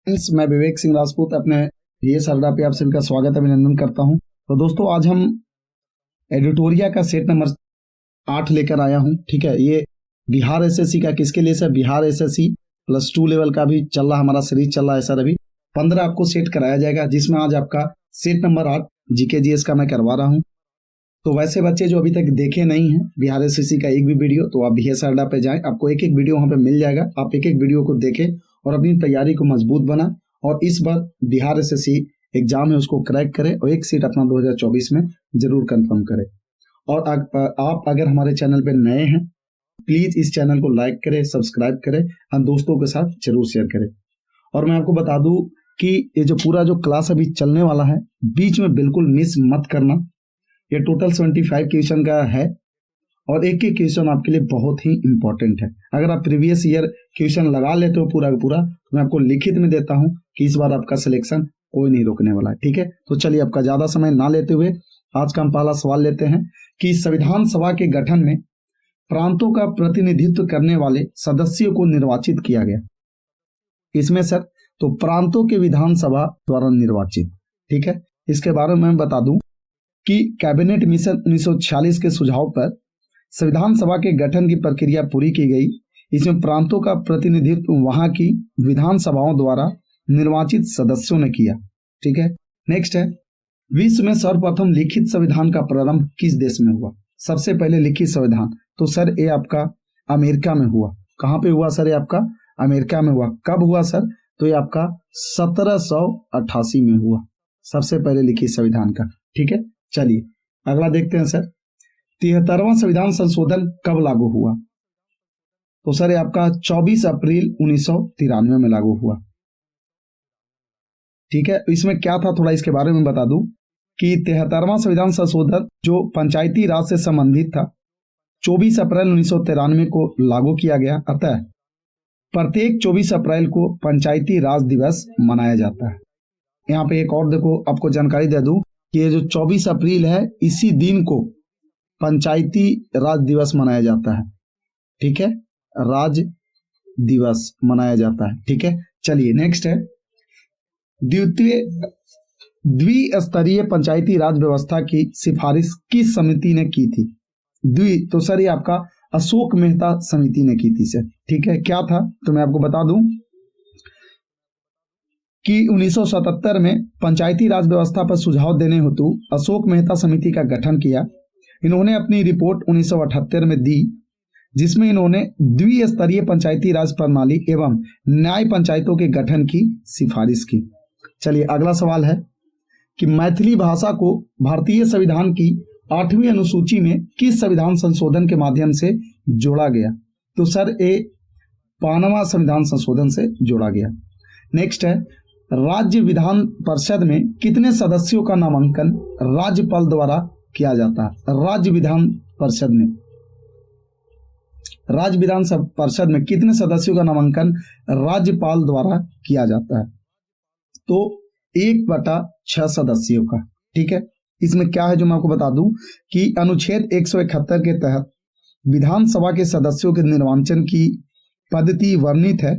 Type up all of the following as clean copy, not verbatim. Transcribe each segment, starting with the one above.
मैं विवेक सिंह राजपूत अपने ये सरदा पे आप सभी का स्वागत अभिनंदन करता हूं। तो दोस्तों आज हम एडिटोरिया का सेट नंबर 8 लेकर आया हूं। ठीक है, ये बिहार एसएससी का किसके लिए सर? बिहार एसएससी +2 लेवल का भी चल रहा, हमारा सीरीज चल रहा है सर। अभी 15 आपको सेट कराया जाएगा, जिसमें आज आपका सेट नंबर 8 जीके जीएस का मैं करवा रहा हूँ। तो वैसे बच्चे जो अभी तक देखे नहीं हैं बिहार एसएससी का एक भी वीडियो, तो आप भी सरदा पे जाएं, आपको एक एक वीडियो वहाँ पे मिल जाएगा। आप एक एक वीडियो को देखें और अपनी तैयारी को मजबूत बना और इस बार बिहार एसएससी एग्जाम है उसको क्रैक करें और एक सीट अपना 2024 में जरूर कंफर्म करें। और आप अगर हमारे चैनल पे नए हैं प्लीज इस चैनल को लाइक करें, सब्सक्राइब करें और दोस्तों के साथ जरूर शेयर करें। और मैं आपको बता दूं कि ये जो पूरा जो क्लास अभी चलने वाला है बीच में बिल्कुल मिस मत करना। ये टोटल 75 क्वेश्चन का है और एक एक क्वेश्चन आपके लिए बहुत ही इंपॉर्टेंट है। अगर आप प्रीवियस ईयर क्वेश्चन लगा लेते हो पूरा का पूरा, तो मैं आपको लिखित में देता हूं कि इस बार आपका सिलेक्शन कोई नहीं रोकने वाला है। ठीक है, तो चलिए आपका ज्यादा समय ना लेते हुए आज का हम पहला सवाल लेते हैं कि संविधान सभा के गठन में प्रांतों का प्रतिनिधित्व करने वाले सदस्यों को निर्वाचित किया गया। इसमें सर तो प्रांतों के विधानसभा द्वारा निर्वाचित। ठीक है, इसके बारे में मैं बता दूं कि कैबिनेट मिशन 1946 के सुझाव पर संविधान सभा के गठन की प्रक्रिया पूरी की गई। इसमें प्रांतों का प्रतिनिधित्व वहां की विधानसभाओं द्वारा निर्वाचित सदस्यों ने किया। ठीक है, नेक्स्ट है विश्व में सर्वप्रथम लिखित संविधान का प्रारंभ किस देश में हुआ? सबसे पहले लिखित संविधान तो सर ये आपका अमेरिका में हुआ। कहां पे हुआ सर? ये आपका अमेरिका में हुआ। कब हुआ सर? तो ये आपका 1788 में हुआ, सबसे पहले लिखित संविधान का। ठीक है, चलिए अगला देखते हैं सर 73वां संविधान संशोधन कब लागू हुआ? तो सर ये आपका 24 अप्रैल 1993 में लागू हुआ। ठीक है, इसमें क्या था थोड़ा इसके बारे में बता दूं कि 73वां संविधान संशोधन जो पंचायती राज से संबंधित था 24 अप्रैल 1993 को लागू किया गया। अतः प्रत्येक 24 अप्रैल को पंचायती राज दिवस मनाया जाता है। यहाँ पे एक और देखो आपको जानकारी दे दूं कि ये जो 24 अप्रैल है इसी दिन को पंचायती राज दिवस मनाया जाता है। ठीक है, राज दिवस मनाया जाता है। ठीक है, चलिए नेक्स्ट है द्विस्तरीय पंचायती राज व्यवस्था की सिफारिश किस समिति ने की थी? तो सर ये आपका अशोक मेहता समिति ने की थी सर। ठीक है, क्या था तो मैं आपको बता दूं कि 1977 में पंचायती राज व्यवस्था पर सुझाव देने हेतु अशोक मेहता समिति का गठन किया। इन्होंने अपनी रिपोर्ट 1978 में दी, जिसमें इन्होंने द्विस्तरीय पंचायती राज प्रणाली एवं न्याय पंचायतों के गठन की सिफारिश की। चलिए अगला सवाल है कि मैथिली भाषा को भारतीय संविधान की 8वीं अनुसूची में किस संविधान संशोधन के माध्यम से जोड़ा गया? तो सर ये 5वां संविधान संशोधन से जोड़ा गया। नेक्स्ट है राज्य विधान परिषद में कितने सदस्यों का नामांकन राज्यपाल द्वारा किया जाता है? राज्य विधान परिषद में कितने सदस्यों का नामांकन राज्यपाल द्वारा किया जाता है? तो 1/6 सदस्यों का। ठीक है, इसमें क्या है जो मैं आपको बता दूं कि अनुच्छेद 171 के तहत विधानसभा के सदस्यों के निर्वाचन की पद्धति वर्णित है।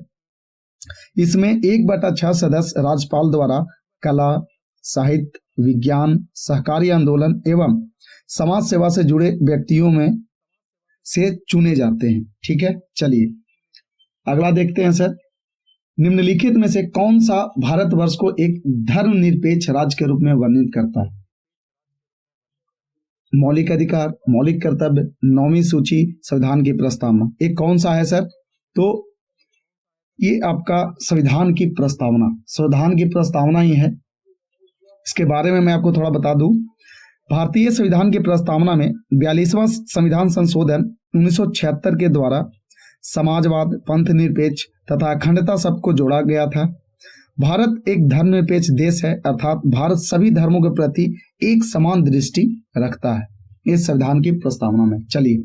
इसमें 1/6 सदस्य राज्यपाल द्वारा कला, साहित्य, विज्ञान, सहकारी आंदोलन एवं समाज सेवा से जुड़े व्यक्तियों में से चुने जाते हैं। ठीक है, चलिए अगला देखते हैं सर निम्नलिखित में से कौन सा भारतवर्ष को एक धर्मनिरपेक्ष राज्य के रूप में वर्णित करता है? मौलिक अधिकार, मौलिक कर्तव्य, 9वीं सूची, संविधान की प्रस्तावना, एक कौन सा है सर? तो ये आपका संविधान की प्रस्तावना ही है। इसके बारे में मैं आपको थोड़ा बता दूं, भारतीय संविधान की प्रस्तावना में 42वां संविधान संशोधन 1976 के द्वारा समाजवाद, पंथ निरपेक्ष तथा अखंडता सबको जोड़ा गया था। भारत एक धर्मनिरपेक्ष देश है, अर्थात भारत सभी धर्मों के प्रति एक समान दृष्टि रखता है इस संविधान की प्रस्तावना में। चलिए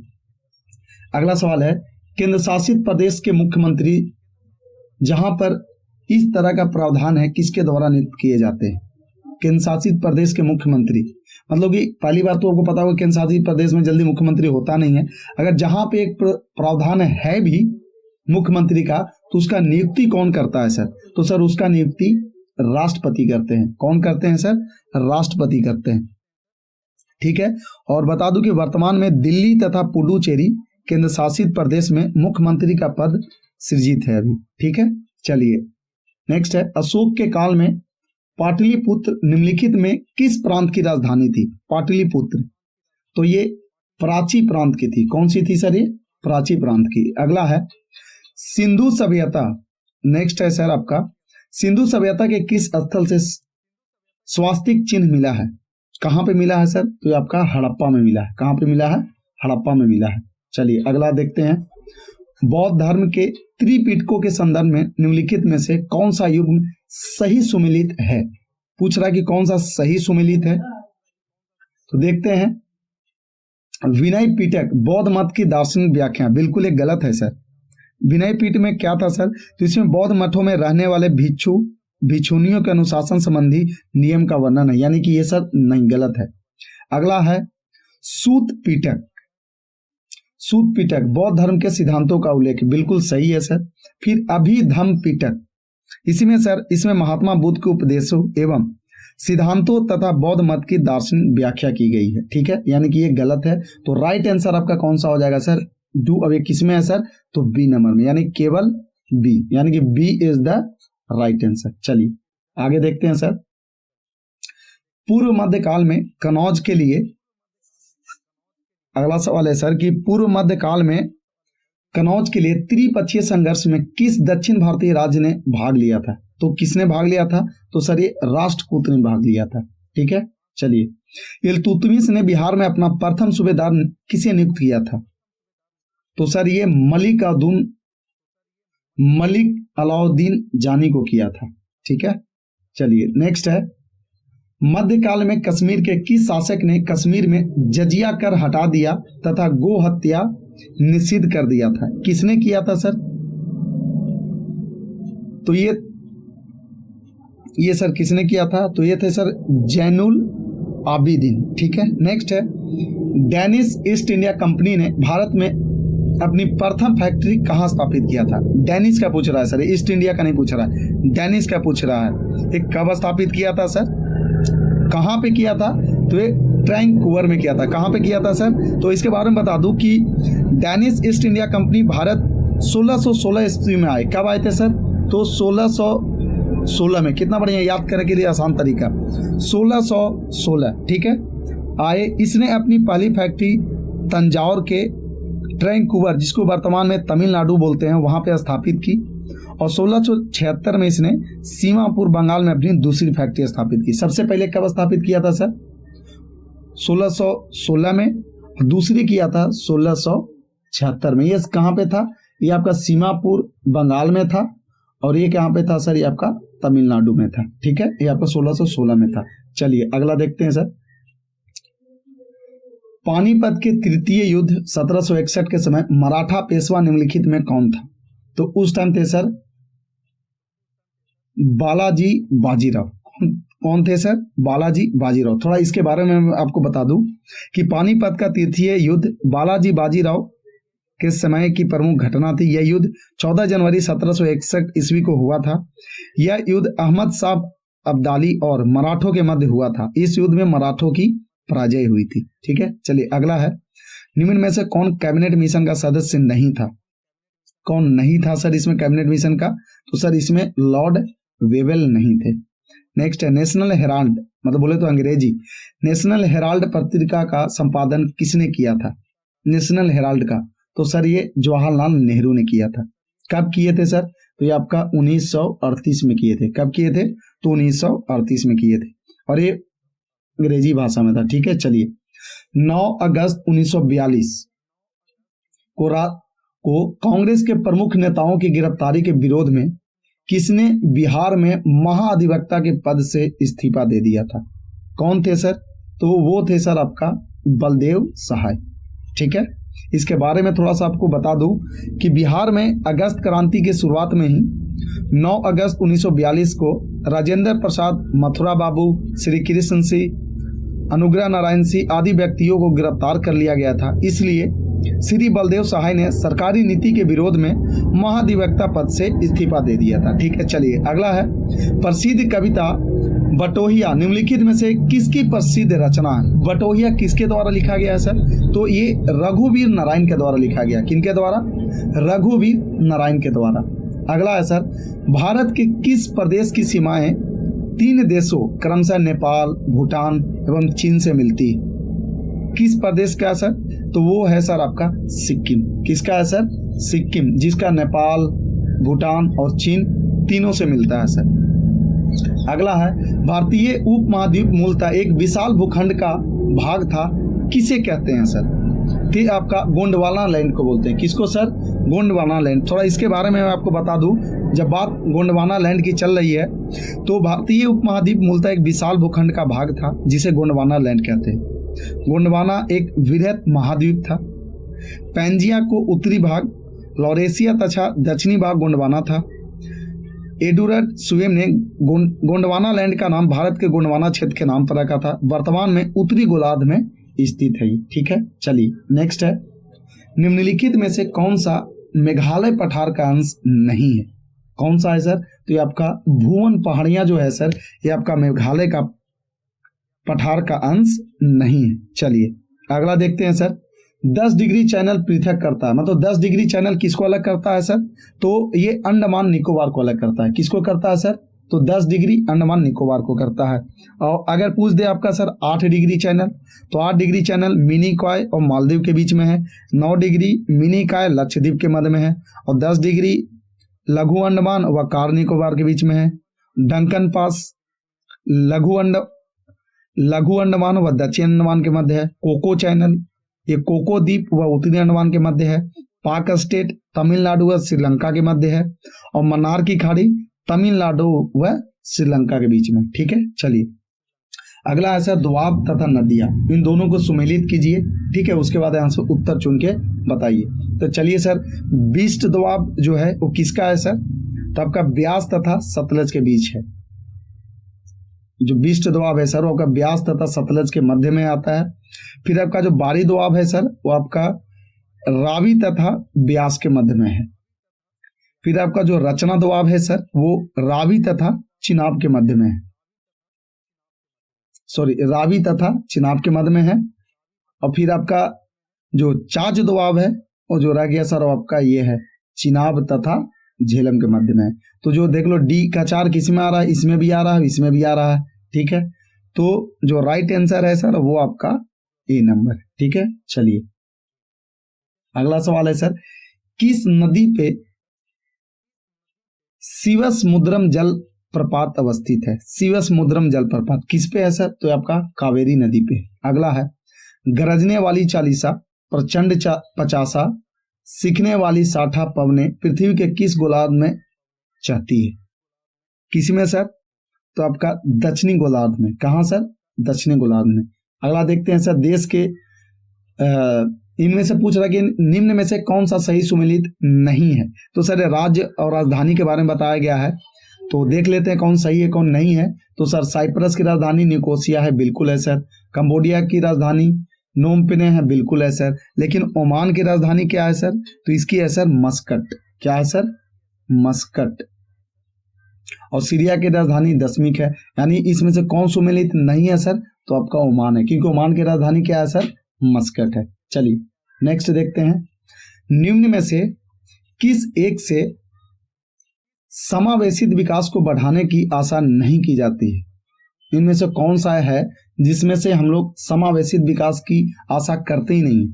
अगला सवाल है केंद्र शासित प्रदेश के मुख्यमंत्री जहां पर इस तरह का प्रावधान है किसके द्वारा नियुक्त किए जाते हैं? केंद्र शासित प्रदेश के मुख्यमंत्री, मतलब कि पहली बात तो आपको पता होगा केंद्र शासित प्रदेश में जल्दी मुख्यमंत्री होता नहीं है। अगर जहां पे एक प्रावधान है भी मुख्यमंत्री का तो उसका नियुक्ति कौन करता है सर? तो सर उसका नियुक्ति राष्ट्रपति करते हैं। कौन करते हैं सर? राष्ट्रपति करते हैं। ठीक है। और बता दूं कि वर्तमान में दिल्ली तथा पुडुचेरी केंद्र शासित प्रदेश में मुख्यमंत्री का पद सृजित है अभी। ठीक है, चलिए नेक्स्ट है, अशोक के काल में पाटलिपुत्र निम्नलिखित में किस प्रांत की राजधानी थी? पाटलिपुत्र, तो ये प्राची प्रांत की थी। कौन सी थी सर? ये प्राची प्रांत की। अगला है सिंधु सभ्यता। नेक्स्ट है सर आपका, सिंधु सभ्यता के किस स्थल से स्वास्तिक चिन्ह मिला है? कहां पे मिला है सर? तो ये आपका हड़प्पा में मिला है। कहां पे मिला है? हड़प्पा में मिला है। चलिए अगला देखते हैं, बौद्ध धर्म के त्रिपिटकों के संदर्भ में निम्नलिखित में से कौन सा युग्म सही सुमेलित है? पूछ रहा है कि कौन सा सही सुमेलित है। तो देखते हैं, विनय पिटक बौद्ध मत की दार्शनिक व्याख्या, बिल्कुल एक गलत है सर। विनय पीठ में क्या था सर? तो इसमें बौद्ध मठों में रहने वाले भिक्षु भिक्षुनियों के अनुशासन संबंधी नियम का वर्णन है, यानी कि ये सर नहीं, गलत है। अगला है सूत पिटक। सूत पिटक बौद्ध धर्म के सिद्धांतों का उल्लेख, बिल्कुल सही है सर। फिर अभिधम्म पिटक, इसमें सर इसमें महात्मा बुद्ध के उपदेशों एवं सिद्धांतों तथा बौद्ध मत की दार्शनिक व्याख्या की गई है। ठीक है, यानी कि ये गलत है। तो राइट आंसर आपका कौन सा हो जाएगा सर? डू। अब ये किसमें है सर? तो बी नंबर में, यानी केवल बी, यानी कि B is the right answer. चलिए आगे देखते हैं सर, पूर्व मध्य काल में कनौज के लिए, अगला सवाल है सर कि पूर्व मध्य काल में कनौज के लिए त्रिपक्षीय संघर्ष में किस दक्षिण भारतीय राज्य ने भाग लिया था? तो किसने भाग लिया था? तो सर ये राष्ट्रकूट ने भाग लिया था। ठीक है, चलिए इल्तुतमिश ने बिहार में अपना प्रथम सूबेदार किसे नियुक्त किया था? तो सर ये मलिक अलाउद्दीन जानी को किया था। ठीक है, चलिए नेक्स्ट है, मध्यकाल में कश्मीर के किस शासक ने कश्मीर में जजिया कर हटा दिया तथा गो हत्या निषिद्ध कर दिया था? किसने किया था सर? तो ये सर किसने किया था? तो ये थे सर जैनुल आबिदीन। ठीक है, नेक्स्ट है, डेनिश ईस्ट इंडिया कंपनी ने भारत में अपनी प्रथम फैक्ट्री कहां स्थापित किया था? डेनिश का पूछ रहा है सर, ईस्ट इंडिया का नहीं पूछ रहा है, डेनिश का पूछ रहा है। एक कब स्थापित किया था सर? कहां पे किया था? तो ये ट्रैंकूवर में किया था। कहां पे किया था सर? तो इसके बारे में बता दूं कि Danish east India company Bharat 1616 ईस्वी में आए। कब आए थे सर? तो 1616 में। कितना बढ़िया, याद करने के लिए आसान तरीका, 1616। ठीक है, आए। इसने अपनी पहली फैक्ट्री तंजावुर के ट्रैंकूवर, जिसको वर्तमान में तमिलनाडु बोलते हैं, वहां पे स्थापित की। और 1676 में इसने सीमापुर बंगाल में अपनी दूसरी फैक्ट्री स्थापित की। सबसे पहले कब स्थापित किया था सर? 1616 में। दूसरी किया था 1676 में। ये कहाँ पे था? ये आपका सीमापुर बंगाल में था। और ये कहाँ पे था सर? ये आपका तमिलनाडु में था। ठीक है, ये आपका 1616 में था। चलिए अगला देखते हैं सर, पानीपत के तृतीय युद्ध 1761 के समय मराठा पेशवा निम्नलिखित में कौन था? तो उस टाइम थे सर बालाजी बाजीराव। कौन थे सर? बालाजी बाजीराव। थोड़ा इसके बारे में मैं आपको बता दूं कि पानीपत का तृतीय युद्ध बालाजी बाजीराव के समय की प्रमुख घटना थी। यह युद्ध 14 जनवरी 1761 ईस्वी को हुआ था। यह युद्ध अहमद शाह अब्दाली और मराठों के मध्य हुआ था। इस युद्ध में मराठों की पराजय हुई थी। ठीक है, चलिए अगला है, निम्न में से कौन कैबिनेट मिशन का सदस्य नहीं था? कौन नहीं था सर इसमें कैबिनेट मिशन का? तो सर इसमें लॉर्ड वेवेल नहीं थे। नेक्स्ट है, नेशनल हेराल्ड, मतलब बोले तो अंग्रेजी नेशनल हेराल्ड पत्रिका का संपादन किसने किया था? नेशनल हेराल्ड का, तो सर ये जवाहरलाल नेहरू ने किया था। कब किए थे सर? तो ये आपका 1938 में किए थे। कब किए थे? तो 1938 में किए थे, और ये अंग्रेजी भाषा में था। ठीक है, चलिए 9 अगस्त 1942 को कांग्रेस के प्रमुख नेताओं की गिरफ्तारी के विरोध में किसने बिहार में महाधिवक्ता के पद से इस्तीफा दे दिया था? कौन थे सर? तो वो थे सर आपका बलदेव सहाय। ठीक है, इसके बारे में थोड़ा सा आपको बता दूं कि बिहार में अगस्त क्रांति की शुरुआत में ही 9 अगस्त 1942 को राजेंद्र प्रसाद, मथुरा बाबू, श्री कृष्ण सिंह, अनुग्रह नारायण सिंह आदि व्यक्तियों को गिरफ्तार कर लिया गया था। इसलिए श्री बलदेव सहाय ने सरकारी नीति के विरोध में महाधिवक्ता पद से इस्तीफा दे दिया था। ठीक है, चलिए अगला है प्रसिद्ध कविता बटोहिया निम्नलिखित में से किसकी प्रसिद्ध रचना है? बटोहिया किसके द्वारा लिखा गया है सर? तो ये रघुवीर नारायण के द्वारा लिखा गया। किनके द्वारा? रघुवीर नारायण के द्वारा। अगला है सर भारत के किस प्रदेश की सीमाएं 3 देशों क्रमशः नेपाल, भूटान एवं चीन से मिलती है? किस प्रदेश का है सर? तो वो है सर आपका सिक्किम। किसका है सर? सिक्किम, जिसका नेपाल, भूटान और चीन तीनों से मिलता है सर। अगला है भारतीय उपमहाद्वीप मूलतः एक विशाल भूखंड का भाग था, किसे कहते हैं सर? तो आपका गोंडवाना लैंड को बोलते हैं। किसको सर? गोंडवाना लैंड। थोड़ा इसके बारे में मैं आपको बता दूं, जब बात गोंडवाना लैंड की चल रही है तो भारतीय उपमहाद्वीप मूलतः एक विशाल भूखंड का भाग था जिसे गोंडवाना लैंड कहते हैं। गोंडवाना एक वृहत महाद्वीप था। पैंजिया को उत्तरी भाग, लॉरेशिया तथा दक्षिणी भाग गोंडवाना था। एडवर्ड स्वेम ने गोंडवाना लैंड का नाम भारत के गोंडवाना क्षेत्र के नाम पर रखा था। वर्तमान में उत्तरी गोलार्ध में स्थित है। ठीक है, चलिए नेक्स्ट है निम्नलिखित में से कौन सा मेघालय पठार का अंश नहीं है? कौन सा है सर? तो ये आपका भुवन पहाड़ियां जो है सर, ये आपका मेघालय का पठार का अंश नहीं है। चलिए अगला देखते हैं सर 10 डिग्री चैनल पृथक करता है, मतलब 10 डिग्री चैनल किसको अलग करता है सर? तो ये अंडमान निकोबार को अलग करता है। किसको करता है सर? तो 10 डिग्री अंडमान निकोबार को करता है। और अगर पूछ दे आपका सर 8 डिग्री चैनल, तो 8 डिग्री चैनल मिनिकॉय और मालदीव के बीच में है। 9 डिग्री मिनिकॉय लक्षद्वीप के मध्य में है। और 10 डिग्री लघु अंडमान व कार निकोबार के बीच में है। डंकन पास लघु अंडमान व दक्षिण अंडमान के मध्य है। कोको चैनल ये कोको द्वीप व उत्तरी अंडमान के मध्य है। पाक स्टेट तमिलनाडु व श्रीलंका के मध्य है। और मन्नार की खाड़ी तमिलनाडु व श्रीलंका के बीच में। ठीक है, चलिए अगला है सर दोआब तथा नदियां, इन दोनों को सुमेलित कीजिए। ठीक है, उसके बाद आंसर उत्तर चुन के बताइए। तो चलिए सर बीस्ट दोआब जो है वो किसका है सर? तो आपका ब्यास तथा सतलज के बीच है। जो बीस्ट दोआब है सर वो आपका ब्यास तथा सतलज के मध्य में आता है। फिर आपका जो बारी दोआब है सर वो आपका रावी तथा ब्यास के मध्य में है। फिर आपका जो रचना दोआब है सर वो रावी तथा चिनाब के मध्य में है। रावी तथा चिनाब के मध्य में है। और फिर आपका जो चाज दोआब है और जो रह गया सर वो आपका ये है चिनाब तथा झेलम के मध्य में है। तो जो देख लो डी का 4 किस में आ रहा है? इसमें भी आ रहा है, इसमें भी आ रहा है। ठीक है, तो जो राइट आंसर है सर वो आपका ए नंबर। ठीक है, चलिए अगला सवाल है सर किस नदी पे शिवसमुद्रम जल प्रपात अवस्थित है? शिवसमुद्रम जल प्रपात किस पे है सर? तो आपका कावेरी नदी पे। अगला है गरजने वाली चालीसा, प्रचंड पचासा, सीखने वाली साठा पवने पृथ्वी के किस गोलार्ध में चहती है? किस में सर? तो आपका दक्षिणी गोलार्ध में। कहाँ सर? दक्षिणी गोलार्ध में। अगला देखते हैं सर देश के इनमें से पूछ रहा कि निम्न में से कौन सा सही सुमेलित नहीं है? तो सर राज्य और राजधानी के बारे में बताया गया है, तो देख लेते हैं कौन सही है कौन नहीं है। तो सर साइप्रस की राजधानी निकोसिया है, बिल्कुल है सर। कंबोडिया की राजधानी नोम पेने है, बिल्कुल है सर। लेकिन ओमान की राजधानी क्या है सर? तो इसकी है सर मस्कट। क्या है सर? मस्कट। और सीरिया की राजधानी दशमिक है। यानी इसमें से कौन सुमेलित नहीं है सर? तो आपका ओमान है, क्योंकि ओमान की राजधानी क्या है सर? मस्कट है। चलिए नेक्स्ट देखते हैं निम्न में से किस एक से समावेशित विकास को बढ़ाने की आशा नहीं की जाती है? इनमें से कौन सा है जिसमें से हम लोग समावेशित विकास की आशा करते ही नहीं?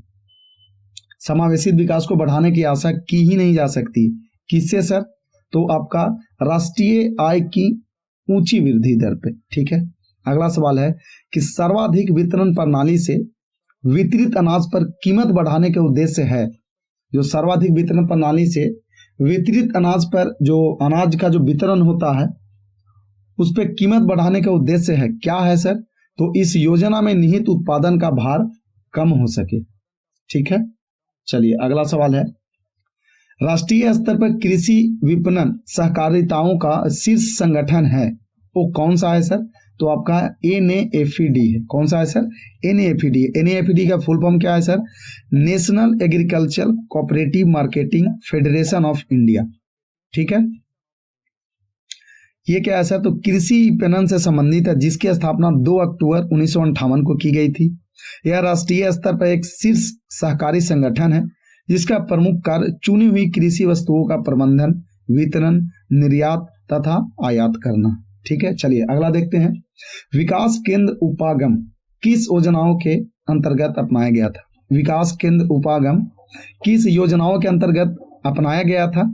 समावेशित विकास को बढ़ाने की आशा की ही नहीं जा सकती। किससे सर? तो आपका राष्ट्रीय आय की ऊंची वृद्धि दर पे। ठीक है, अगला सवाल है कि सर्वाधिक वितरण प्रणाली से वितरित अनाज पर कीमत बढ़ाने के उद्देश्य है। जो सर्वाधिक वितरण प्रणाली से वितरित अनाज पर जो अनाज का जो वितरण होता है उस पर कीमत बढ़ाने का उद्देश्य है, क्या है सर? तो इस योजना में निहित उत्पादन का भार कम हो सके। ठीक है, चलिए अगला सवाल है राष्ट्रीय स्तर पर कृषि विपणन सहकारिताओं का शीर्ष संगठन है, वो कौन सा है सर? तो आपका NAFED है। कौन सा है सर? NAFED। NAFED का फुल फॉर्म क्या है sir? National agriculture cooperative marketing federation of India. ठीक है, ये क्या है सर? तो कृषि विपणन से संबंधित है, जिसकी स्थापना 2 अक्टूबर 1958 को की गई थी। यह राष्ट्रीय स्तर पर एक शीर्ष सहकारी संगठन है, जिसका प्रमुख कार्य चुनी हुई कृषि वस्तुओं का प्रबंधन, वितरण, निर्यात तथा आयात करना। ठीक है, चलिए अगला देखते हैं। विकास केंद्र उपागम किस योजनाओं के अंतर्गत अपनाया गया था? विकास केंद्र उपागम किस योजनाओं के अंतर्गत अपनाया गया था?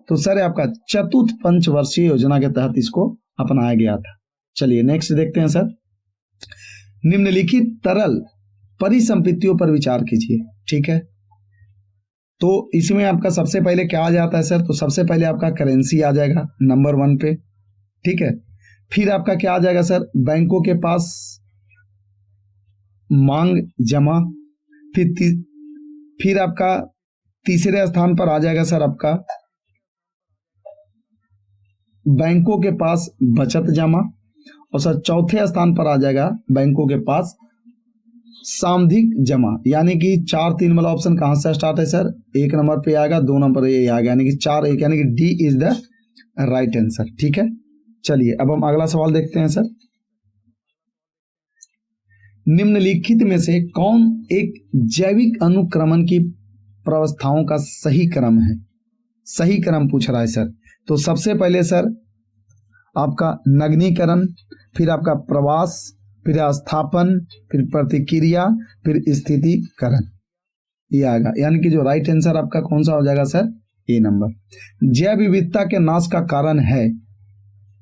तो सर आपका चतुर्थ पंचवर्षीय योजना के तहत इसको अपनाया गया था। चलिए नेक्स्ट देखते हैं सर। निम्नलिखित तरल परिसंपत्तियों पर विचार कीजिए। ठीक है, तो इसमें आपका सबसे पहले क्या आ जाता है सर? तो सबसे पहले आपका करेंसी आ जाएगा नंबर 1 पे। ठीक है, फिर आपका क्या आ जाएगा सर? बैंकों के पास मांग जमा। फिर आपका तीसरे स्थान पर आ जाएगा सर आपका बैंकों के पास बचत जमा। और सर चौथे स्थान पर आ जाएगा बैंकों के पास सावधिक जमा। यानी कि 4-3 वाला ऑप्शन कहां से स्टार्ट है सर? 1 नंबर पे आएगा, 2 नंबर पे ये आएगा, यानी कि 4-1, यानी कि D is the right answer. ठीक है, चलिए अब हम अगला सवाल देखते हैं सर। निम्नलिखित में से कौन एक जैविक अनुक्रमण की प्रावस्थाओं का सही क्रम है? सही क्रम पूछ रहा है सर। तो सबसे पहले सर आपका नग्नीकरण, फिर आपका प्रवास, फिर स्थापन, फिर प्रतिक्रिया, फिर स्थितिकरण, ये आएगा। यानी कि जो राइट आंसर आपका कौन सा हो जाएगा सर? ए नंबर। जैव विविधता के नाश का कारण है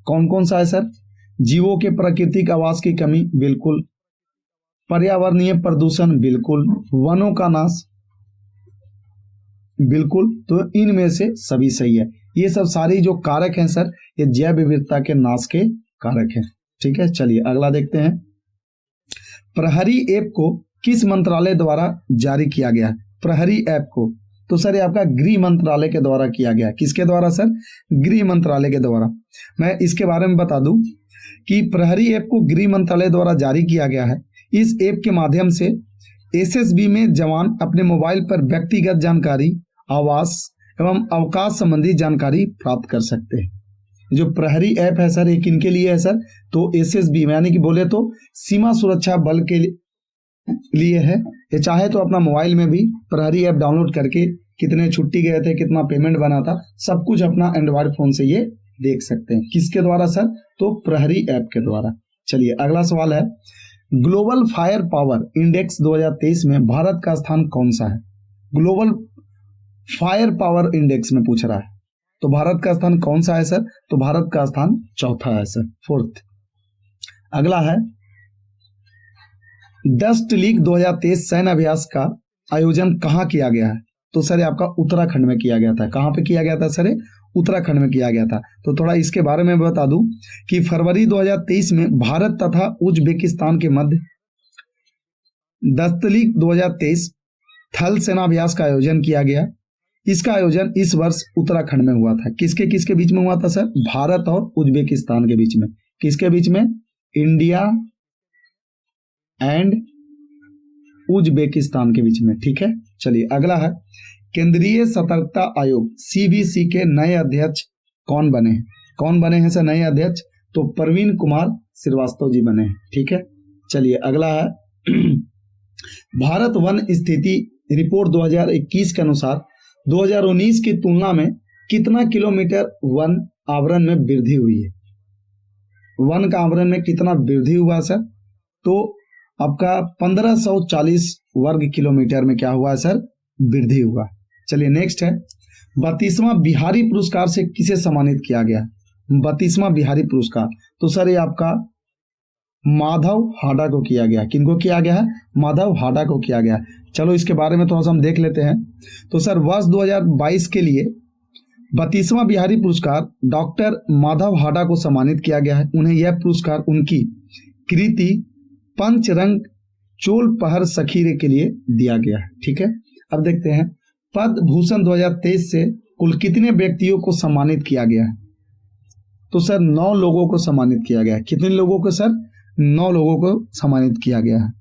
कौन कौन सा है सर? जीवों के प्राकृतिक आवास की कमी, बिल्कुल। पर्यावरणीय प्रदूषण, बिल्कुल। वनों का नाश, बिल्कुल। तो इनमें से सभी सही है। ये सब सारी जो कारक हैं सर, ये जैव विविधता के नाश के कारक हैं। ठीक है, चलिए अगला देखते हैं। प्रहरी ऐप को किस मंत्रालय द्वारा जारी किया गया है? प्रहरी ऐप को तो सर ये आपका गृह मंत्रालय के द्वारा किया गया। किसके द्वारा सर? गृह मंत्रालय के द्वारा। मैं इसके बारे में बता दूं कि प्रहरी ऐप को गृह मंत्रालय द्वारा जारी किया गया है। इस ऐप के माध्यम से एसएसबी में जवान अपने मोबाइल पर व्यक्तिगत जानकारी, आवास एवं अवकाश संबंधी जानकारी प्राप्त कर सकते हैं। जो प्रहरी ऐप है सर, ये किनके लिए है सर? तो एसएसबी में, यानी कि बोले तो सीमा सुरक्षा बल के लिए है। ये चाहे तो अपना मोबाइल में भी प्रहरी ऐप डाउनलोड करके कितने छुट्टी गए थे, कितना पेमेंट बना था, सब कुछ अपना एंड्रॉइड फोन से ये देख सकते हैं। किसके द्वारा सर? तो प्रहरी ऐप के द्वारा। चलिए अगला सवाल है। ग्लोबल फायर पावर इंडेक्स 2023 में भारत का स्थान कौन सा है? ग्लोबल फायर पावर इंडेक्स में पूछ रहा है, तो भारत का स्थान कौन सा है सर? तो भारत का स्थान चौथा है सर, 4th। अगला है डस्ट लीग 2023 सैन्य अभ्यास का आयोजन कहाँ किया गया है? तो सर आपका उत्तराखंड में किया गया था। कहाँ पे किया गया था सर? उत्तराखंड में किया गया था। तो थोड़ा इसके बारे में बता दूं कि फरवरी 2023 में भारत तथा उज्बेकिस्तान के मध्य डस्ट लीग 2023 थल सेनाभ्यास का आयोजन किया गया। इसका आयोजन इस वर्ष उत्तराखंड में हुआ था। किसके किसके बीच में हुआ था सर? भारत और उज्बेकिस्तान के बीच में। किसके बीच में? इंडिया एंड उज्बेकिस्तान के बीच में। ठीक है, चलिए अगला है। केंद्रीय सतर्कता आयोग सीबीसी के नए अध्यक्ष कौन बने हैं? कौन बने हैं सर नए अध्यक्ष? तो प्रवीण कुमार श्रीवास्तव जी बने हैं। ठीक है, चलिए अगला है। भारत वन स्थिति रिपोर्ट 2021 के अनुसार 2019 की तुलना में कितना किलोमीटर वन आवरण में वृद्धि हुई है? वन का आवरण में कितना वृद्धि हुआ सर? तो आपका 1540 वर्ग किलोमीटर में क्या हुआ सर? वृद्धि हुआ। चलिए नेक्स्ट है। 32वां बिहारी पुरस्कार से किसे सम्मानित किया गया? 32वां बिहारी पुरस्कार तो सर ये आपका माधव हाडा को किया गया। किनको किया गया है? माधव हाडा को किया गया। चलो इसके बारे में थोड़ा सा हम देख लेते हैं। तो सर वर्ष 2022 के लिए 32वां बिहारी पुरस्कार डॉक्टर माधव हाडा को सम्मानित किया गया है। उन्हें यह पुरस्कार उनकी कृति पंचरंग चोल पहर सखीरे के लिए दिया गया है। ठीक है, अब देखते हैं पद्म भूषण 2023 से कुल कितने व्यक्तियों को सम्मानित किया गया है? तो सर 9 लोगों को सम्मानित किया गया है। कितने लोगों को सर? 9 लोगों को सम्मानित किया गया है।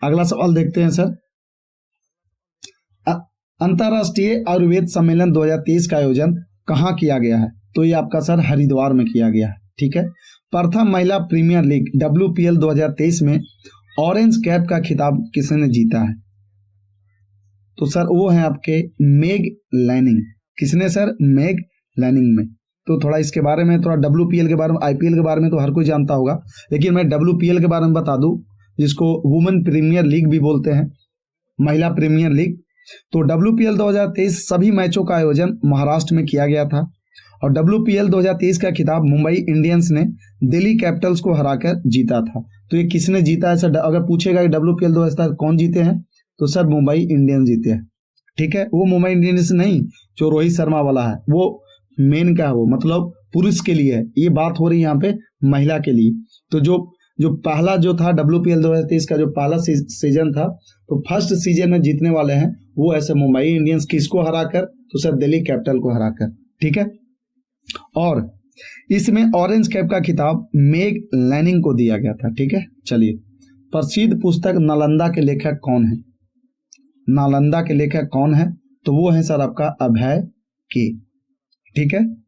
अगला सवाल देखते हैं सर। अंतर्राष्ट्रीय आयुर्वेद सम्मेलन 2023 का आयोजन कहाँ किया गया है? तो ये आपका सर हरिद्वार में किया गया है। ठीक है। प्रथम महिला प्रीमियर लीग WPL 2023 में ऑरेंज कैप का खिताब किसने जीता है? तो सर वो है आपके मेग लैनिंग। किसने सर? मेग लैनिंग में। तो थोड़ा इसके बारे में, थोड़ा WPL के बारे में, IPL के बारे में तो हर कोई जानता होगा, लेकिन मैं WPL के बारे में बता दूं, जिसको वुमेन प्रीमियर लीग भी बोलते हैं, महिला प्रीमियर लीग। तो WPL 2023 सभी मैचों का आयोजन महाराष्ट्र में किया गया था और WPL 2023 का खिताब मुंबई इंडियंस ने दिल्ली कैपिटल्स को हराकर जीता था। तो ये किसने जीता है सर? अगर पूछेगा कि WPL 2023 कौन जीते हैं, तो सर मुंबई इंडियंस जीते हैं। ठीक है। वो मुंबई इंडियंस नहीं जो रोहित शर्मा वाला है, वो मेन का है, वो मतलब पुरुष के लिए है। ये बात हो रही है यहाँ पे महिला के लिए। तो जो पहला जो था WPL 2023 का जो पहला सीजन था, तो फर्स्ट सीजन में जीतने वाले हैं वो ऐसे मुंबई इंडियंस। किसको हराकर? तो सर दिल्ली कैपिटल को हराकर। ठीक है। और इसमें ऑरेंज कैप का खिताब मेग लैनिंग को दिया गया था। ठीक है। चलिए, प्रसिद्ध पुस्तक नालंदा के लेखक कौन है? नालंदा के लेखक कौन है? तो वो है सर आपका अभय के। ठीक है।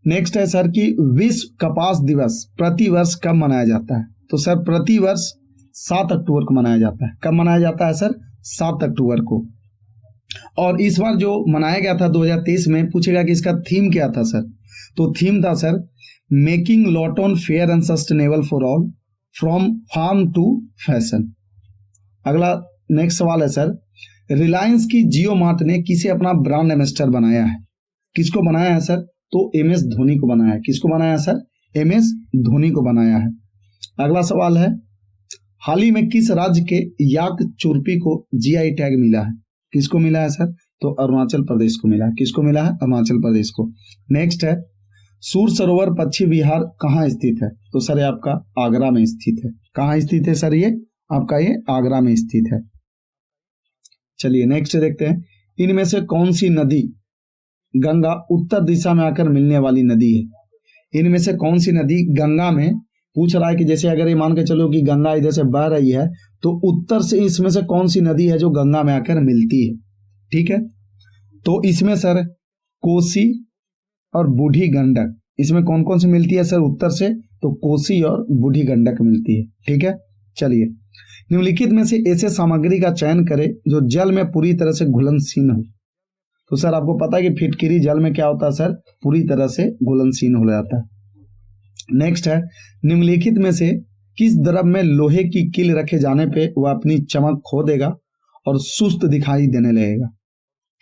नेक्स्ट है सर कि विश्व कपास दिवस प्रतिवर्ष कब मनाया जाता है? तो सर प्रतिवर्ष 7 अक्टूबर को मनाया जाता है। कब मनाया जाता है सर? 7 अक्टूबर को। और इस बार जो मनाया गया था 2023 में, पूछेगा कि इसका थीम क्या था सर? तो थीम था sir making cotton fair and sustainable for all from farm to fashion. अगला नेक्स्ट सवाल है सर, रिलायंस की जियो मार्ट ने किसे अपना ब्रांड एम्बेसडर बनाया है? किसको बनाया है सर? तो MS धोनी को बनाया है। किसको बनाया है सर? MS धोनी को बनाया है। अगला सवाल है, हाल ही में किस राज्य के याक चुर्पी को GI टैग मिला है? किसको मिला है सर? तो अरुणाचल प्रदेश को मिला है। किसको मिला है? अरुणाचल प्रदेश को। नेक्स्ट है, सूर सरोवर पश्चिम विहार कहाँ स्थित है? तो सर ये आपका आगरा में स्थित है। कहाँ स्थित है सर? ये आपका ये आगरा में स्थित है। चलिए नेक्स्ट देखते हैं, इनमें से कौन सी नदी गंगा उत्तर दिशा में आकर मिलने वाली नदी है? इनमें से कौन सी नदी गंगा में, पूछ रहा है कि जैसे अगर ये मान के चलो कि गंगा इधर से बह रही है, तो उत्तर से इसमें से कौन सी नदी है जो गंगा में आकर मिलती है? ठीक है। तो इसमें सर कोसी और बूढ़ी गंडक, इसमें कौन कौन सी मिलती है सर उत्तर से? तो कोसी और बूढ़ी गंडक मिलती है। ठीक है। चलिए, निम्नलिखित में से ऐसे सामग्री का चयन करें जो जल में पूरी तरह से घुलनशील हो। तो सर आपको पता है कि फिटकिरी जल में क्या होता है सर? पूरी तरह से घुलनशील हो जाता है। नेक्स्ट है, निम्नलिखित में से किस द्रव में लोहे की कील रखे जाने पे वह अपनी चमक खो देगा और सुस्त दिखाई देने लगेगा?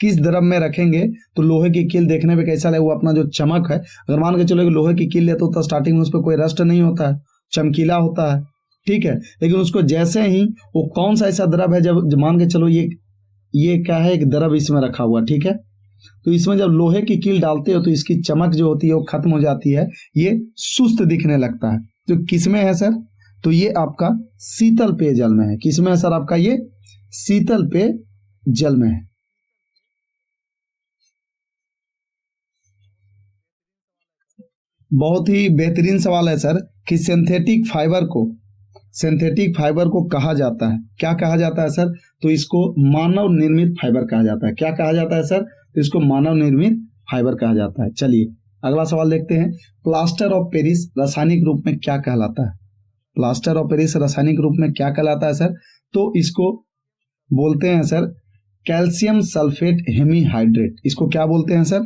किस द्रव में रखेंगे तो लोहे की कील देखने पे कैसा लगे? वो अपना जो चमक है, अगर मान के चलो कि लोहे की कील ले तो स्टार्टिंग में उस पर कोई रस्ट नहीं होता है, चमकीला होता है। ठीक है। लेकिन उसको जैसे ही वो कौन सा ऐसा द्रव है, जब मान के चलो ये क्या है, एक द्रव इसमें रखा हुआ। ठीक है। तो इसमें जब लोहे की कील डालते हो तो इसकी चमक जो होती है वो खत्म हो जाती है, ये सुस्त दिखने लगता है। तो किसमें है सर? तो ये आपका शीतल पेय जल में है। किसमें है सर? आपका ये शीतल पेय जल में है। बहुत ही बेहतरीन सवाल है सर कि सिंथेटिक फाइबर को कहा जाता है, क्या कहा जाता है सर? तो इसको मानव निर्मित फाइबर कहा जाता है। क्या कहा जाता है सर? तो इसको मानव निर्मित फाइबर कहा जाता है। चलिए अगला सवाल देखते हैं, प्लास्टर ऑफ पेरिस रासायनिक रूप में क्या कहलाता है? प्लास्टर ऑफ पेरिस रासायनिक रूप में क्या कहलाता है सर? तो इसको बोलते हैं सर कैल्शियम सल्फेट हेमीहाइड्रेट। इसको क्या बोलते हैं सर?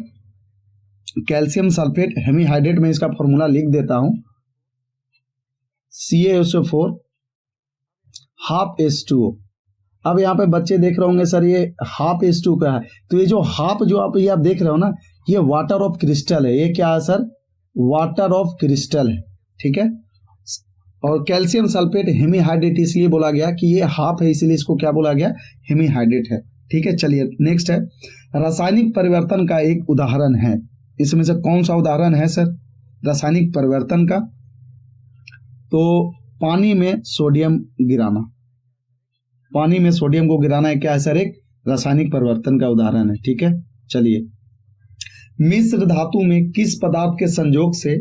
Calcium sulphate hemihydrate. में इसका फॉर्मूला लिख देता हूं, CaSO4 हाफ H2O। अब यहाँ पे बच्चे देख रहे होंगे सर ये हाफ H2O का है, तो ये जो हाफ जो आप देख रहे हो ना, ये वाटर ऑफ क्रिस्टल है। ये क्या है सर? वाटर ऑफ क्रिस्टल है। ठीक है। और कैल्शियम सल्फेट हेमीहाइड्रेट इसलिए बोला गया कि ये हाफ है, इसलिए इसको क्या बोला गया? हेमीहाइड्रेट है। ठीक है। चलिए नेक्स्ट है, रासायनिक परिवर्तन का एक उदाहरण है। इसमें से कौन सा उदाहरण है सर रासायनिक परिवर्तन का? तो पानी में सोडियम गिराना। पानी में सोडियम को गिराना है क्या है सर? एक रासायनिक परिवर्तन का उदाहरण है। ठीक है। चलिए, मिश्र धातु में किस पदार्थ के संयोग से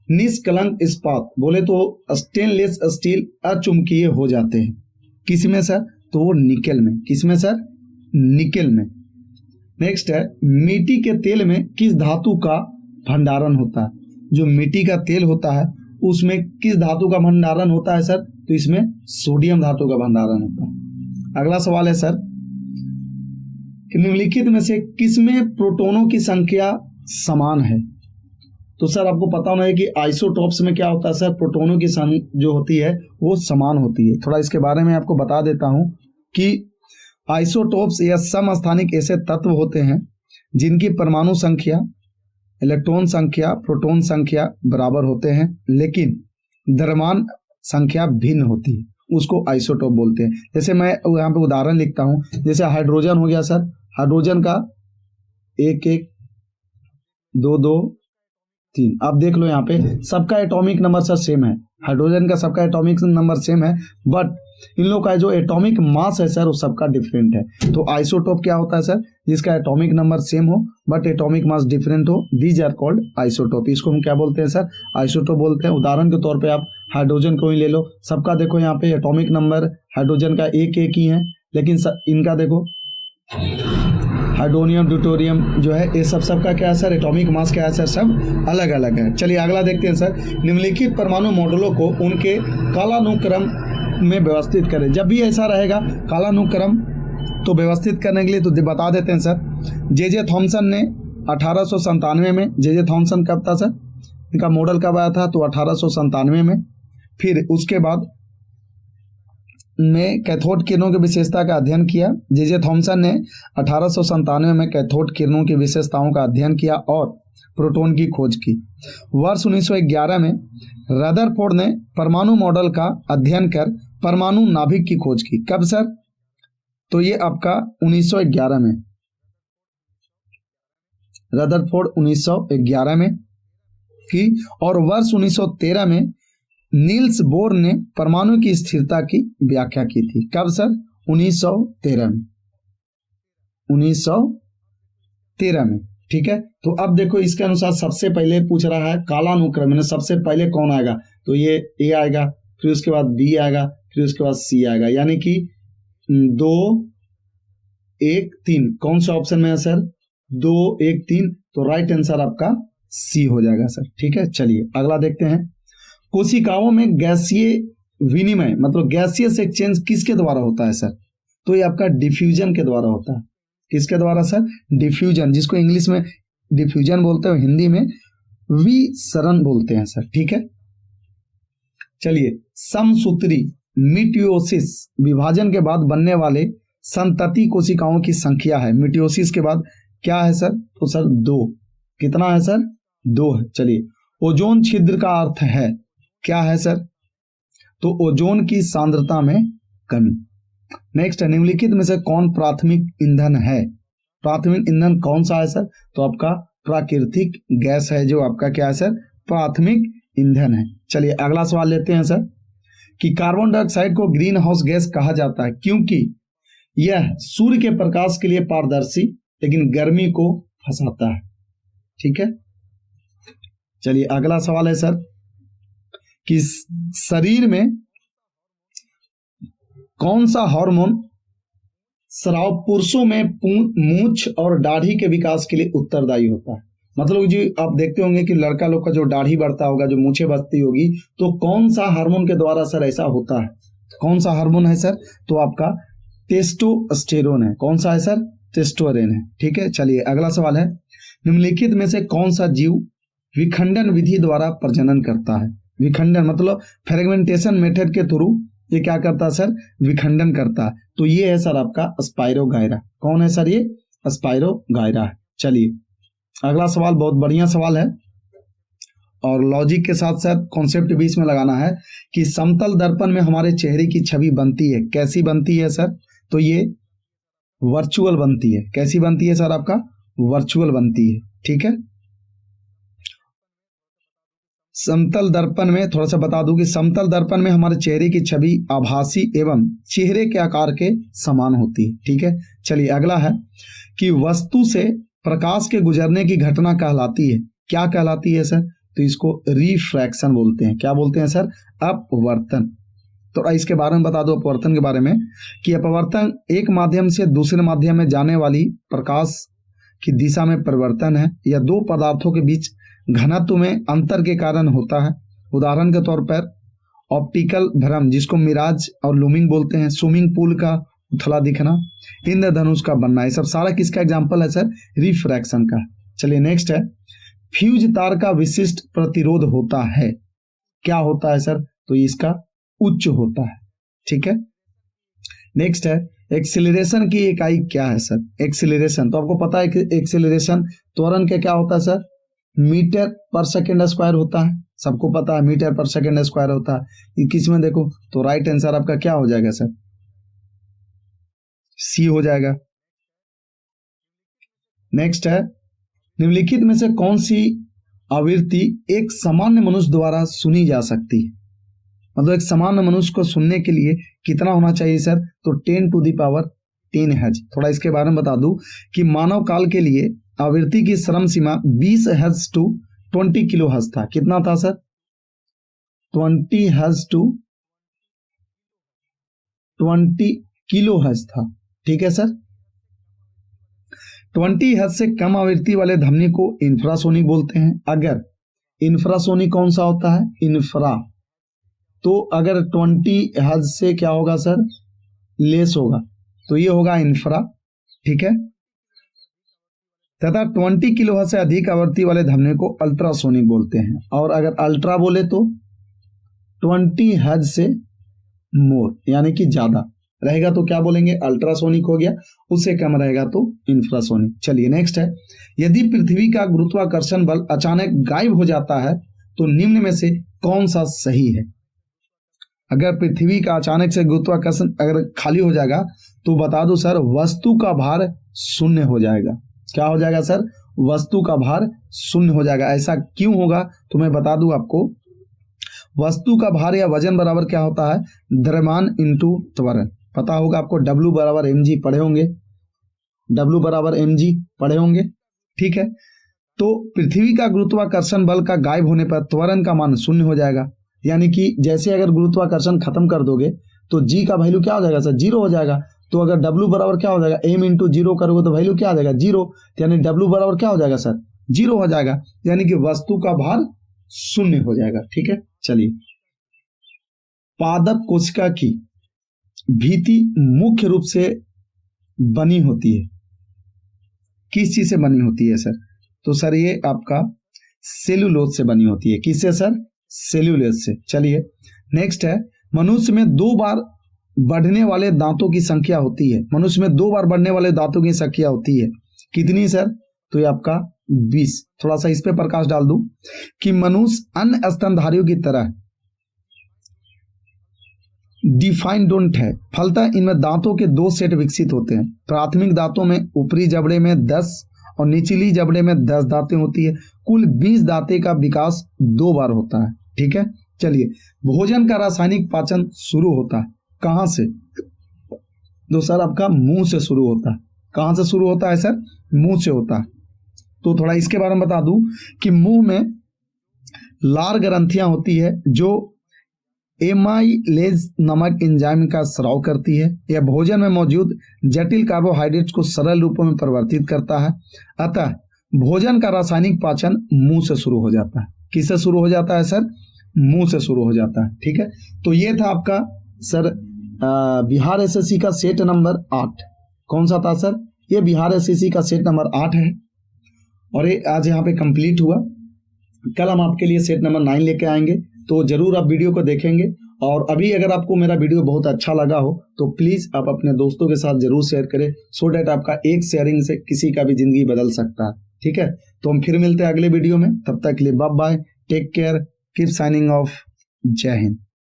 निष्कलंक इस्पात, बोले तो स्टेनलेस स्टील अचुंबकीय हो जाते हैं? किसमें सर? तो वो निकेल में। किसमें सर? निकेल में। नेक्स्ट है, मिट्टी के तेल में किस धातु का भंडारण होता है? जो मिट्टी का तेल होता है उसमें किस धातु का भंडारण होता है सर? तो इसमें सोडियम धातु का भंडारण होता है। अगला सवाल है सर कि निम्नलिखित में से किसमें प्रोटॉनों की संख्या समान है? तो सर आपको पता होना है कि आइसोटॉप्स में क्या होता है सर? प्रोटॉनों की संख्या जो होती है वो समान होती है। थोड़ा इसके बारे में आपको बता देता हूं कि आइसोटॉप्स या समस्थानिक ऐसे तत्व होते हैं जिनकी परमाणु संख्या, इलेक्ट्रॉन संख्या, प्रोटॉन संख्या बराबर होते हैं लेकिन द्रव्यमान संख्या भिन्न होती है, उसको आइसोटॉप बोलते हैं। जैसे मैं यहाँ पे उदाहरण लिखता हूँ, जैसे हाइड्रोजन हो गया सर, हाइड्रोजन का 1 1 2 2 3, आप देख लो यहाँ पे सबका एटॉमिक नंबर सर सेम है, हाइड्रोजन का सबका एटॉमिक नंबर सेम है, बट इन लोग का जो एटॉमिक मास है सर वो सबका डिफरेंट है। तो आइसोटॉप क्या होता है सर? जिसका एटॉमिक नंबर सेम हो बट एटॉमिक मास डिफरेंट हो, दीज आर कॉल्ड आइसोटॉप। इसको हम क्या बोलते हैं सर? आइसोटॉप बोलते हैं। उदाहरण के तौर पे आप हाइड्रोजन को ही ले लो, सबका देखो यहाँ पे एटॉमिक नंबर हाइड्रोजन का 1 1 ही है, लेकिन इनका देखो हाइड्रोनियम, ड्यूटेरियम जो है ये सबका क्या है सर? एटॉमिक मास क्या है सर? सब अलग अलग है। चलिए अगला देखते हैं सर, निम्नलिखित परमाणु मॉडलों को उनके कालानुक्रम में व्यवस्थित करें। जब भी ऐसा रहेगा कालानुक्रम तो व्यवस्थित करने के लिए तो बता देते हैं सर। जे थॉमसन ने 1897 में, जे थॉमसन कब था सर? इनका मॉडल कब आया था? तो 1897 में। फिर उसके बाद में कैथोड किरणों की विशेषता का अध्ययन किया। जे थॉमसन ने 1897 में कैथोड किरणों की विशेषताओं का अध्ययन किया और प्रोटॉन की खोज की। वर्ष 1911 में रदरफोर्ड ने परमाणु मॉडल का अध्ययन कर परमाणु नाभिक की खोज की। कब सर? तो ये आपका 1911 में, रदरफोर्ड 1911 में की। और वर्ष 1913 में नील्स बोर ने परमाणु की स्थिरता की व्याख्या की थी। कब सर? 1913 में, 1913 में। ठीक है, तो अब देखो इसके अनुसार सबसे पहले पूछ रहा है कालानुक्रम में सबसे पहले कौन आएगा? तो ये ए आएगा, फिर उसके बाद बी आएगा, फिर उसके बाद सी आएगा, यानी कि 2 1 3। कौन सा ऑप्शन में है सर? 2 1 3। तो राइट आंसर आपका सी हो जाएगा सर। ठीक है, चलिए अगला देखते हैं। कोशिकाओं में गैसीय विनिमय मतलब गैसियस एक्सचेंज किसके द्वारा होता है सर? तो ये आपका डिफ्यूजन के द्वारा होता है। किसके द्वारा सर? डिफ्यूजन, जिसको इंग्लिश में डिफ्यूजन बोलते हैं, हिंदी में विसरण बोलते हैं सर। ठीक है, चलिए समसूत्री मिटोसिस विभाजन के बाद बनने वाले संतति कोशिकाओं की संख्या है। मिटोसिस के बाद क्या है सर? तो सर 2। कितना है सर? 2 है। चलिए ओजोन छिद्र का अर्थ है क्या है सर? तो ओजोन की सांद्रता में कमी। नेक्स्ट, निम्नलिखित में से कौन प्राथमिक ईंधन है? प्राथमिक ईंधन कौन सा है सर? तो आपका प्राकृतिक गैस है जो आपका क्या है सर? प्राथमिक ईंधन है। चलिए अगला सवाल लेते हैं सर कि कार्बन डाइऑक्साइड को ग्रीन हाउस गैस कहा जाता है क्योंकि यह सूर्य के प्रकाश के लिए पारदर्शी लेकिन गर्मी को फंसाता है। ठीक है, चलिए अगला सवाल है सर कि शरीर में कौन सा हार्मोन स्राव पुरुषों में मूंछ और दाढ़ी के विकास के लिए उत्तरदायी होता है? मतलब जी आप देखते होंगे कि लड़का लोग का जो दाढ़ी बढ़ता होगा, जो मूछें बढ़ती होगी, तो कौन सा हार्मोन के द्वारा सर ऐसा होता है? कौन सा हार्मोन है सर? तो आपका टेस्टोस्टेरोन है। कौन सा है सर? टेस्टोस्टेरोन है। ठीक है, चलिए अगला सवाल है निम्नलिखित में से कौन सा जीव विखंडन विधि द्वारा प्रजनन करता है? विखंडन मतलब फ्रेगमेंटेशन मेथड के थ्रू ये क्या करता है सर? विखंडन करता है। तो ये है सर आपका स्पाइरोगायरा। कौन है सर? ये स्पाइरोगायरा है। चलिए अगला सवाल बहुत बढ़िया सवाल है और लॉजिक के साथ साथ कॉन्सेप्ट बीच में लगाना है कि समतल दर्पण में हमारे चेहरे की छवि बनती है। कैसी बनती है सर? तो ये वर्चुअल बनती है। कैसी बनती है सर? आपका वर्चुअल बनती है। ठीक है, समतल दर्पण में थोड़ा सा बता दूं कि समतल दर्पण में हमारे चेहरे की छवि आभासी एवं चेहरे के आकार के समान होती है। ठीक है, चलिए अगला है कि वस्तु से प्रकाश के गुजरने की घटना कहलाती है, क्या कहलाती है सर? तो इसको रिफ्रैक्शन बोलते हैं। क्या बोलते हैं सर? अपवर्तन। तो इसके बारे में बता दो अपवर्तन के बारे में कि अपवर्तन एक माध्यम से दूसरे माध्यम में जाने वाली प्रकाश की दिशा में परिवर्तन है या दो पदार्थों के बीच घनत्व में अंतर के कारण होता है। उदाहरण के तौर पर ऑप्टिकल भ्रम, जिसको मिराज और लूमिंग बोलते हैं, स्विमिंग पूल का उथला दिखना, इंद्रधनुष का बनना, ये सब सारा किसका एग्जाम्पल है सर? रिफ्रैक्शन का। चलिए नेक्स्ट है, फ्यूज तार का विशिष्ट प्रतिरोध होता है, क्या होता है सर? तो इसका उच्च होता है। ठीक है, नेक्स्ट है, एक्सीलरेशन की इकाई क्या है सर? एक्सीलरेशन, तो आपको पता है कि एक्सीलरेशन त्वरण के क्या होता है सर? मीटर पर सेकेंड स्क्वायर होता है, सबको पता है मीटर पर सेकेंड स्क्वायर होता है। 21 में देखो तो राइट आंसर आपका क्या हो जाएगा सर? सी हो जाएगा। नेक्स्ट है, निम्नलिखित में से कौन सी आवृत्ति एक सामान्य मनुष्य द्वारा सुनी जा सकती है? मतलब एक सामान्य मनुष्य को सुनने के लिए कितना होना चाहिए सर? तो 10⁻10 हर्ट्ज। थोड़ा इसके बारे में बता दूं कि मानव काल के लिए आवृत्ति की श्रम सीमा 20 हर्ट्ज टू 20 किलो हर्ट्ज था। कितना था sir? 20 hertz to 20 kilo hertz था। ठीक है सर, 20 हर्ट्ज से कम आवृत्ति वाले ध्वनि को इंफ्रासोनिक बोलते हैं। अगर इंफ्रासोनिक कौन सा होता है? इंफ्रा। तो अगर 20 हर्ट्ज से क्या होगा सर? लेस होगा, तो ये होगा इंफ्रा। ठीक है, तथा 20 किलो हर्ट्ज से अधिक आवृत्ति वाले ध्वनि को अल्ट्रासोनिक बोलते हैं। और अगर अल्ट्रा बोले तो 20 हर्ट्ज से मोर यानी कि ज्यादा रहेगा तो क्या बोलेंगे? अल्ट्रासोनिक हो गया, उससे कम रहेगा तो इंफ्रासोनिक। चलिए नेक्स्ट है, यदि पृथ्वी का गुरुत्वाकर्षण बल अचानक गायब हो जाता है तो निम्न में से कौन सा सही है? अगर पृथ्वी का अचानक से गुरुत्वाकर्षण अगर खाली हो जाएगा तो बता दो सर, वस्तु का भार शून्य हो जाएगा। क्या हो जाएगा सर? वस्तु का भार शून्य हो जाएगा। ऐसा क्यों होगा तो मैं बता दूं आपको, वस्तु का भार या वजन बराबर क्या होता है? द्रव्यमान इंटू त्वरण। पता होगा आपको, W बराबर mg पढ़े होंगे, W बराबर mg पढ़े होंगे। ठीक है, तो पृथ्वी का गुरुत्वाकर्षण बल का गायब होने पर त्वरण का मान शून्य हो जाएगा। यानी कि जैसे अगर गुरुत्वाकर्षण खत्म कर दोगे तो g का वैल्यू क्या हो जाएगा सर? 0 हो जाएगा। तो अगर W बराबर क्या हो जाएगा? m इंटू 0 करोगे तो वैल्यू क्या आ जाएगा? 0। यानी W बराबर क्या हो जाएगा सर? 0 हो जाएगा, यानी कि वस्तु का भार शून्य हो जाएगा। ठीक है, चलिए, पादप कोशिका की भीति मुख्य रूप से बनी होती है, किस चीज से बनी होती है सर? तो सर ये आपका सेलुलोज से बनी होती है। किससे सर? सेल्यूलोज से। चलिए नेक्स्ट है, मनुष्य में 2 बार बढ़ने वाले दांतों की संख्या होती है। मनुष्य में 2 बार बढ़ने वाले दांतों की संख्या होती है, कितनी सर? तो ये आपका 20। थोड़ा सा इस पे प्रकाश डाल दूं कि मनुष्य अन्य स्तनधारियों की तरह डिफाइन डोंट है, फलतः इनमें दांतों के 2 सेट विकसित होते हैं। प्राथमिक दांतों में ऊपरी जबड़े में 10 और निचली जबड़े में 10 दांतें होती है। कुल 20 दांतें का विकास 2 बार होता है। ठीक है, चलिए, भोजन का रासायनिक पाचन शुरू होता है कहां से? तो सर आपका मुंह से शुरू होता है। कहां से शुरू होता है सर? मुंह से होता है। तो थोड़ा इसके बारे में बता दूं कि मुंह में लार ग्रंथियां होती है जो एमाइलेज नामक एंजाइम का स्राव करती है। यह भोजन में मौजूद जटिल कार्बोहाइड्रेट्स को सरल रूपों में परिवर्तित करता है। अतः भोजन का रासायनिक पाचन मुंह से शुरू हो जाता है। किससे शुरू हो जाता है सर? मुंह से शुरू हो जाता है। ठीक है, तो ये था आपका सर बिहार एसएससी का सेट नंबर 8। कौन सा था सर? ये बिहार एसएससी का सेट नंबर 8 है और ये आज यहाँ पे कंप्लीट हुआ। कल हम आपके लिए सेट नंबर 9 लेके आएंगे, तो जरूर आप वीडियो को देखेंगे। और अभी अगर आपको मेरा वीडियो बहुत अच्छा लगा हो तो प्लीज आप अपने दोस्तों के साथ जरूर शेयर करें, सो डैट आपका एक शेयरिंग से किसी का भी जिंदगी बदल सकता है। ठीक है, तो हम फिर मिलते हैं अगले वीडियो में। तब तक के लिए bye bye, take care, keep signing off. जय हिंद।